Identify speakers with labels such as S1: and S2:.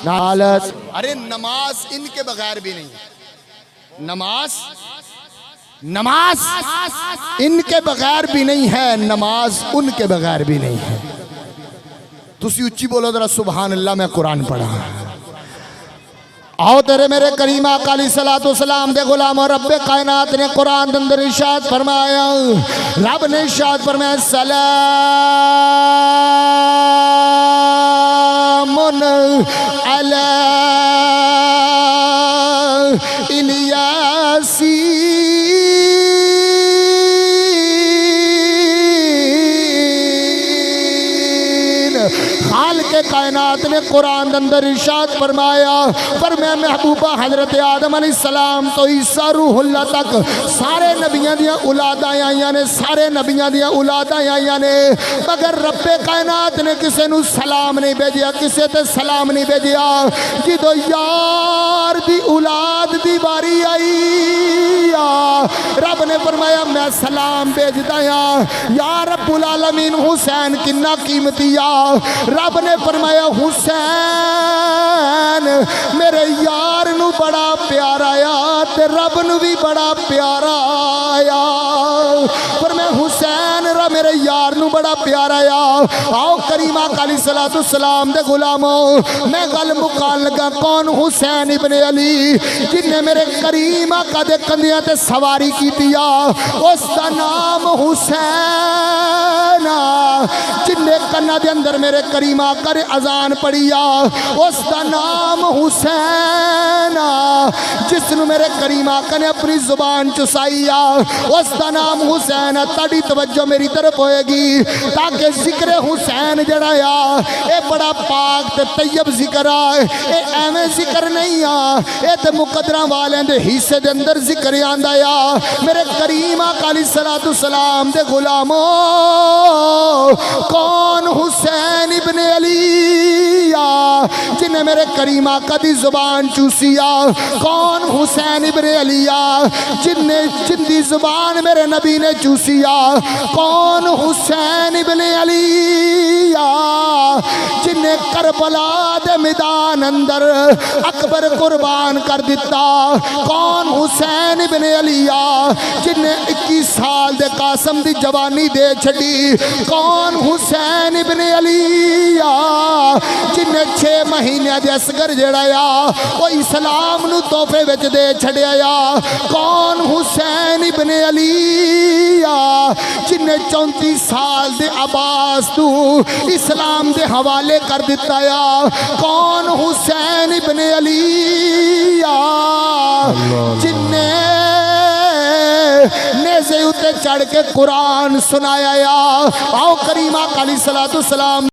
S1: نالت
S2: ارے نماز ان کے بغیر بھی نہیں ہے، نماز ان کے بغیر بھی نہیں ہے، نماز ان کے بغیر بھی نہیں ہے۔ تسی اچھی بولو ذرا سبحان اللہ، میں قرآن پڑھا۔ آؤ تیرے میرے کریم آقا علیہ السلام دے غلام اور رب کائنات نے قرآن اندر ارشاد فرمایا، رب نے ارشاد فرمایا سلام علی الیاسین۔ خالق کائنات نے قرآن اندر ارشاد فرمایا محبوبہ حضرت آدم علیہ السلام تو عیسیٰ روح اللہ تک سارے نبیاں دیاں اولاداں آئیاں نے، سارے نبیاں دیاں اولاداں آئیاں نے، مگر رب کائنات نے کسے نو سلام نہیں بھیجیا، کسے تے سلام نہیں بھیجیا۔ جدو یار دی اولاد دی باری آئی رب نے فرمایا میں سلام بھیجدا ہاں۔ یا رب العالمین حسین کنا قیمتی آ، رب نے فرمایا حسین میرے یار نو بڑا پیارا آیا تے رب نو بھی بڑا پیارا آیا۔ فرمایا حسین رب میرے یار نو بڑا پیارا آیا۔ آؤ کریم آقا علیہ السلام دے غلاموں، میں گل مکان لگا کون؟ حسین ابن علی، جن نے میرے کریم آقا دے کندیاں تے سواری کی دیا، اس دا نام حسین۔ جن نے کنا دے اندر میرے کریم آقا نے اذان پڑھیا، اس دا نام حسین۔ جس نو میرے کریم آقا نے اپنی زبان چسائی، اس دا نام حسین۔ تاڑی توجہ میری طرف ہوئے گی تاکہ ذکر حسین جڑایا اے بڑا پاک تے طیب ذکر آئے، اے ایویں ذکر نہیں اے تے مقدرہ والے دے حصے دے اندر ذکر آندا یا۔ میرے کریم آقا علیہ السلام دے غلاموں، کون؟ حسین ابن علی جنہیں میرے کریم آقا دی زبان چوسیا۔ کون؟ حسین ابن علی جن دی زبان میرے نبی نے چوسیا۔ کون؟ حسین ابن علی جنہیں کربلا دے میدان اندر اکبر قربان کر دیتا۔ کون؟ حسین ابن علی جنہیں 21 سال دے قاسم دی جوانی دے چھڑی۔ کون؟ حسین ابن علی جنہیں 6 مہینے دے اصغر جڑایا وہ اسلام نو تحفے وچ دے چھڑیا۔ کون؟ حسین ابن علی جنہیں 34 سال دے عباس تو اسلام دے حوالے کر دیتا یا۔ کون؟ حسین ابن علی جنہیں نیزے اتے چڑھ کے قرآن سنایا یا۔ آؤ کریم آقا علیہ السلام